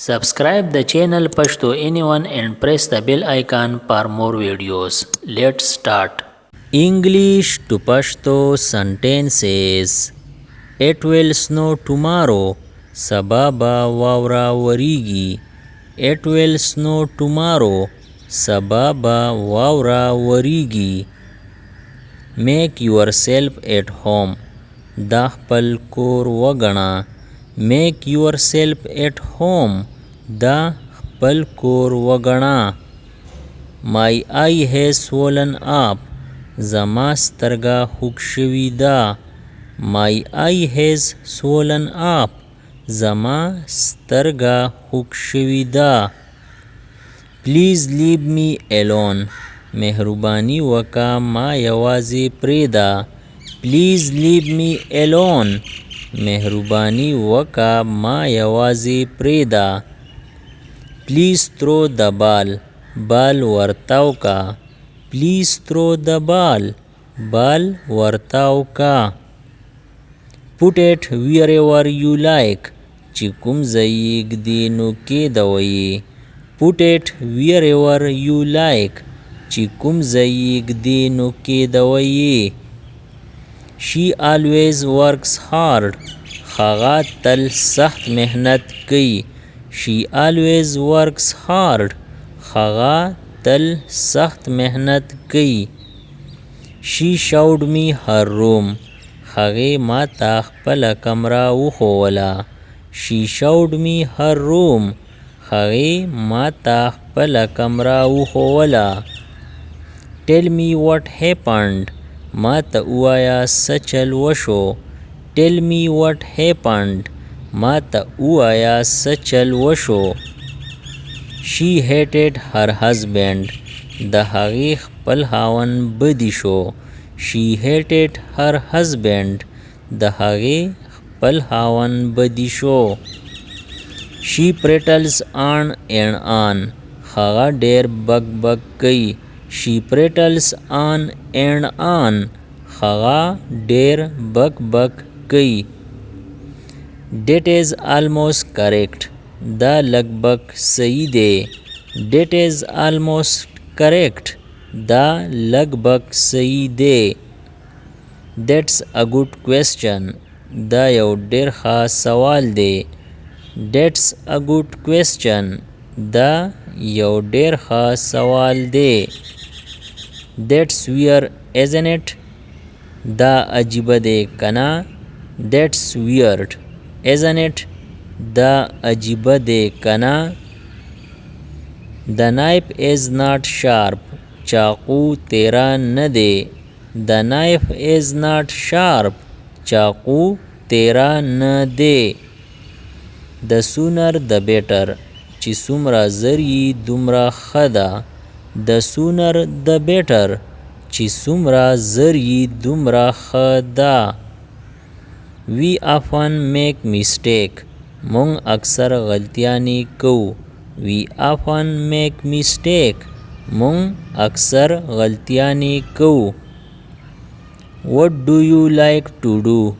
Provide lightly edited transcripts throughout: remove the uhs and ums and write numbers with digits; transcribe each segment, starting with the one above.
Subscribe the channel Pashto Anyone and press the bell icon for more videos. Let's start. English to Pashto sentences. It will snow tomorrow. Sababa wawra warigi. It will snow tomorrow. Sababa wawra warigi. Make yourself at home. Da khpal kor wagana. Make yourself at home. Da khpal kor wagana. My eye has swollen up. Zama starga hook shwi da. My eye has swollen up. Zama starga hook shwi da. Please leave me alone. Mehrubani waka ma yawazi preda. Please leave me alone. Mehrubani waka ma yawazi preda. Please throw the ball. Ball wartaw ka. Please throw the ball. Ball wartaw ka. Put it wherever you like. Chikum zayig dinu ke dawaye. Put it wherever you like. Chikum zayig dinu ke dawaye. She always works hard. Khaga tal sakht mehnat ki. She always works hard. Khaga tal sakht mehnat ki. She showed me her room. Khage mata khpala kamra ukhovala. She showed me her room. Khage mata khpala kamra ukhovala. Tell me what happened. Mata uaya sachal washo. Tell me what happened. Mata uaya sachal washo. She hated her husband. Da hagi khpal hawan badisho. She hated her husband. Da hagi khpal hawan badisho. She prattles on and on. Khaga der bag bag kai. She prattles on and on. Khaga der bak bak kai. That is almost correct. Da lagbak sahi de. That is almost correct. Da lagbak sahi de. That's a good question. Da yaw der kha sawal de. That's a good question. Da yaw der kha sawal de. That's weird, isn't it? Da ajiba de kana. That's weird, isn't it? Da ajiba de kana. The knife is not sharp. Chaku tera na de. The knife is not sharp. Chaku tera na de. The sooner the better. Chi sumra zari dumra khada. The sooner the better. Chi sumra zari dumra khada. We often make mistake. Mung aksar ghaltiyani ko. We often make mistake. Mung aksar ghaltiyani ko. What do you like to do?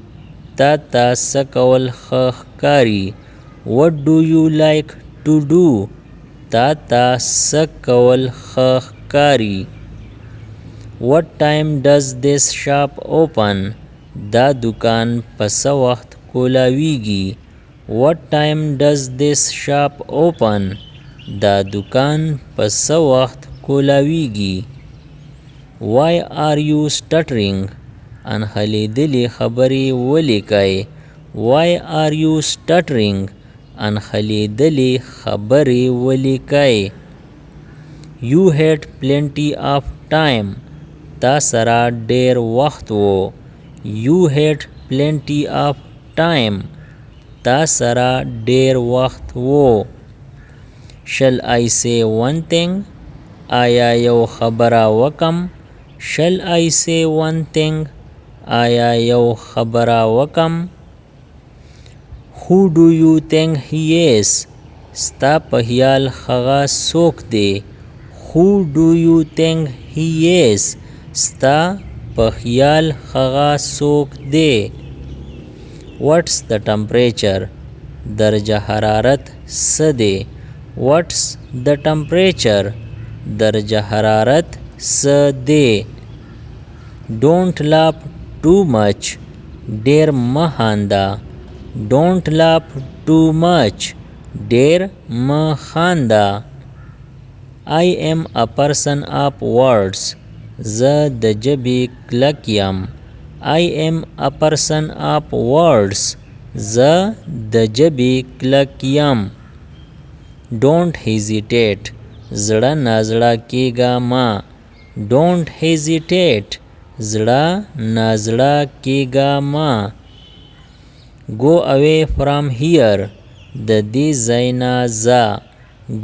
Tata sakawal khakhkari. What do you like to do? Tata sakawal khakhkari. What time does this shop open? Da dukan pasa waqt kolawigi. What time does this shop open? Da dukan pasa waqt kolawigi. Why are you stuttering? Anhalidili khabari walikai. Why are you stuttering? Anhalidili khabari walikai. You had plenty of time. Ta sara der waqt wo. You had plenty of time. Ta sara der waqt wo. Shall I say one thing? Aya yaw khabara wakam. Shall I say one thing? Aya yaw khabara wakam. Who do you think he is? Sta pahyal khaga sok de. Who do you think he is? Sta pahyal khaga sok de. What's the temperature? Darja hararat څه دی. What's the temperature? درجه حرارت څه دی. Don't laugh too much. ډیر مه خانده. Don't laugh too much. ډیر مه خانده. I am a person of words. زه د ژبې کلک یم. I am a person of words. زه د ژبې کلک یم. Don't hesitate. زړه نازړه کیږه ما. Don't hesitate. زړه نازړه کیږه ما. Go away from here. د دې ځای نه ځه.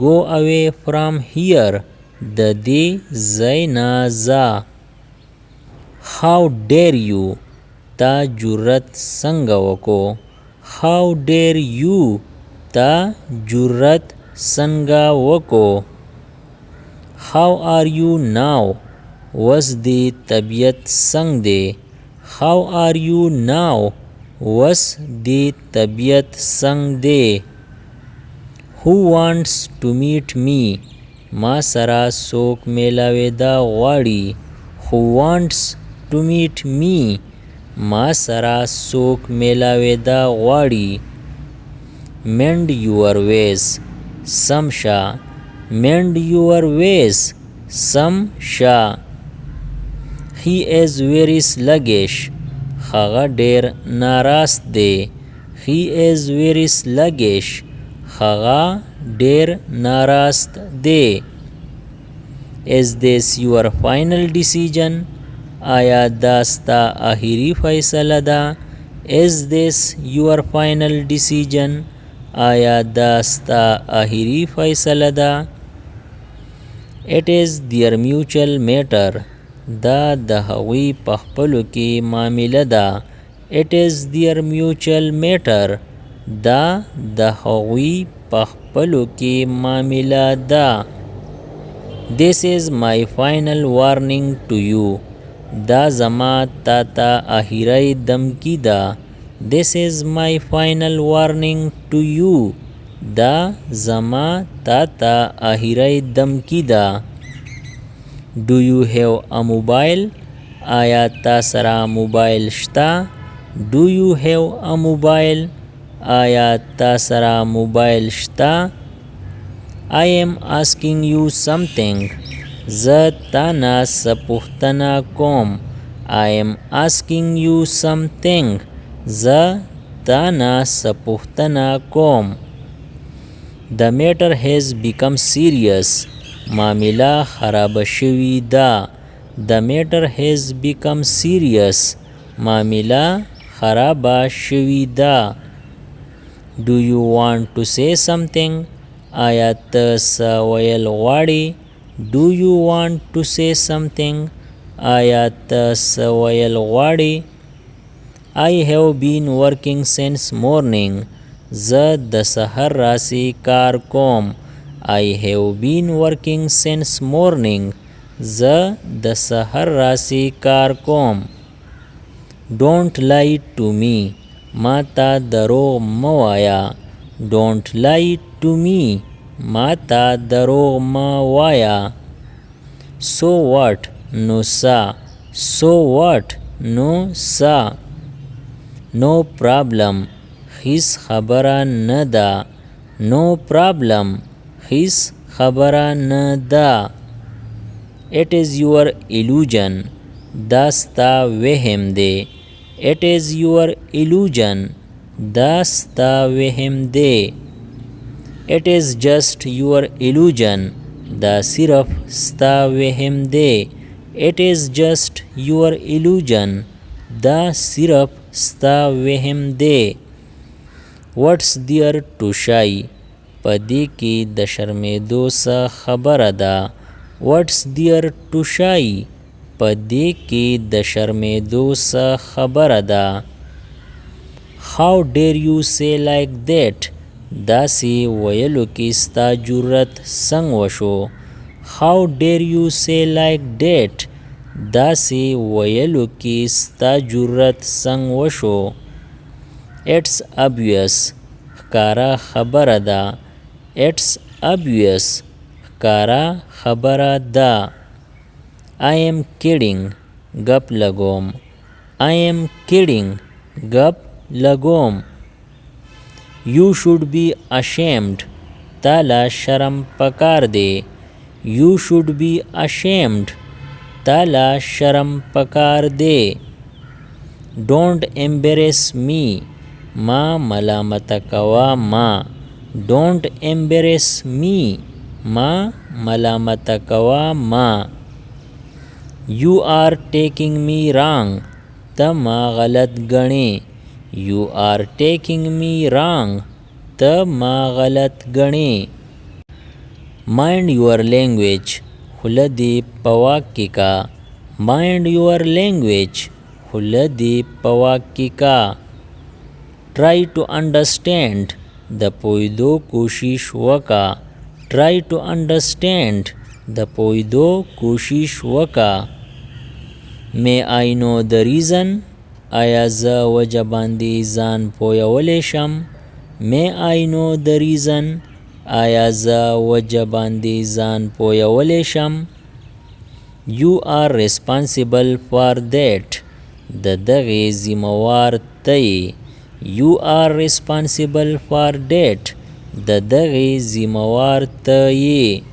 Go away from here. د دې ځای نه ځه. How dare you. تا جرأت څنګه وکړو. How dare you. تا جرأت څنګه وکړو. How are you now. وس دې طبیعت څنګه دی. How are you now. وس دې طبیعت څنګه دی. Who wants to meet me. ما سره څوک میلاوېدا غواړي. Who wants to meet me. ما سره څوک میلاوېدا غواړي. Mend your ways. سم شه. Mend your ways. سم شه. He is very sluggish. هغه ډیر ناراست دی. He is very sluggish. هغه ډیر ناراست دی. Is this your final decision. آیا دا ستا اخري فیصله ده. Is this your final decision. آیا دا ستا اخري فیصله ده. It is their mutual matter. دا د هغوی په خپلو کې معامله ده. It is their mutual matter. دا د هغوی په خپلو کې معامله ده. This is my final warning to you. دا زما تا ته اخري دمکی ده. This is my final warning to you. دا زما تا ته اخري دمکی ده. Do you have a mobile. آیا تا سره موبایل شته. Do you have a mobile. آیا تا سره موبایل شته. I am asking you something. زه تا نه څه پوښتنه کوم. I am asking you something. زه تا نه څه پوښتنه کوم. The matter has become serious. معامله خراب شوی ده. The matter has become serious. معامله خراب شوی ده. Do you want to say something. آیا ته څه ویل غواړې. Do you want to say something. آیا ته څه ویل غواړې. I have been working since morning. زه د سحر راځي کار کوم. I have been working since morning. زه د سحر راځي کار کوم. Don't lie to me. ما ته دروغ مه وایه. Don't lie to me. ما ته دروغ مه وایه. So what. نو څه. So what. نو څه. No problem. هیڅ خبره نه ده. No problem. هیڅ خبره نه ده. It is your illusion. دا ستا وهم دی. It is your illusion. دا ستا وهم دی. It is just your illusion. دا صرف ستا وهم دی. It is just your illusion. دا صرف ستا وهم دی. What's there to shy. په دې کې د شرمېدو څه خبره ده. What's there to shy. په دې کې د شرمېدو څه خبره ده. How dare you say like that. داسې ویلو کې ستا جرأت څنګه وشو. How dare you say like that. داسې ویلو کې ستا جرأت څنګه وشو. It's obvious. ښکاره خبره ده. It's obvious. Kara khabara da. I am kidding. Gap lagom. I am kidding. Gap lagom. You should be ashamed. Tala sharam pakar de. You should be ashamed. Tala sharam pakar de. Don't embarrass me. Ma malamata kawa ma. Don't embarrass me. Ma malamata kawa ma. You are taking me wrong. Tama galat gane. You are taking me wrong. Tama galat gane. Mind your language. Huladi pawakika. Mind your language. Huladi pawakika. Try to understand. The poido kushish waka. Try to understand. The poido kushish waka. May I know the reason? Aya za wajabandi zan poya walesham. May I know the reason? Aya za wajabandi zan poya walesham. You are responsible for that. The daghi zimawar tay. You are responsible for that. The daghi zimawar tay.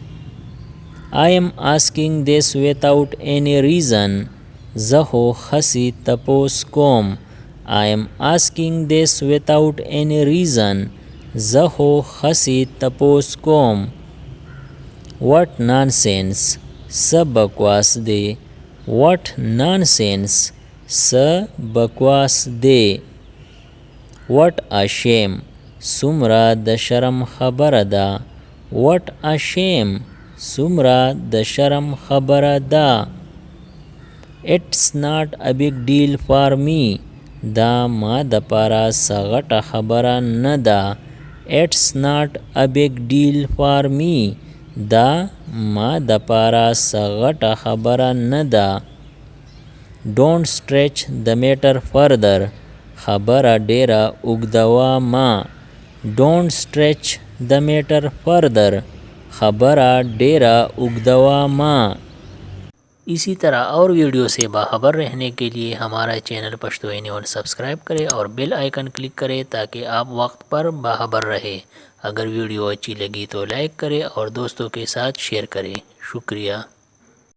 I am asking this without any reason. Zaho khasi tapos kom. I am asking this without any reason. Zaho khasi tapos kom. What nonsense. Sa bakwas de. What nonsense. Sa bakwas de. What a shame. Sumra da sharam khabarada. What a shame. Sumra da sharam khabarada. It's not a big deal for me. Da ma da para sagata khabara nada. It's not a big deal for me. Da ma da para sagata khabara nada. Don't stretch the matter further. Khabara dera ugdawa ma. Don't stretch the matter further. खबरा डेरा उगदवा माँ। इसी तरह और वीडियो से बाखबर रहने के लिए हमारा चैनल पश्तो एनीवन सब्सक्राइब करें और बेल आइकन क्लिक करें ताकि आप वक्त पर बाखबर रहे। अगर वीडियो अच्छी लगी तो लाइक करें और दोस्तों के साथ शेयर करें। शुक्रिया।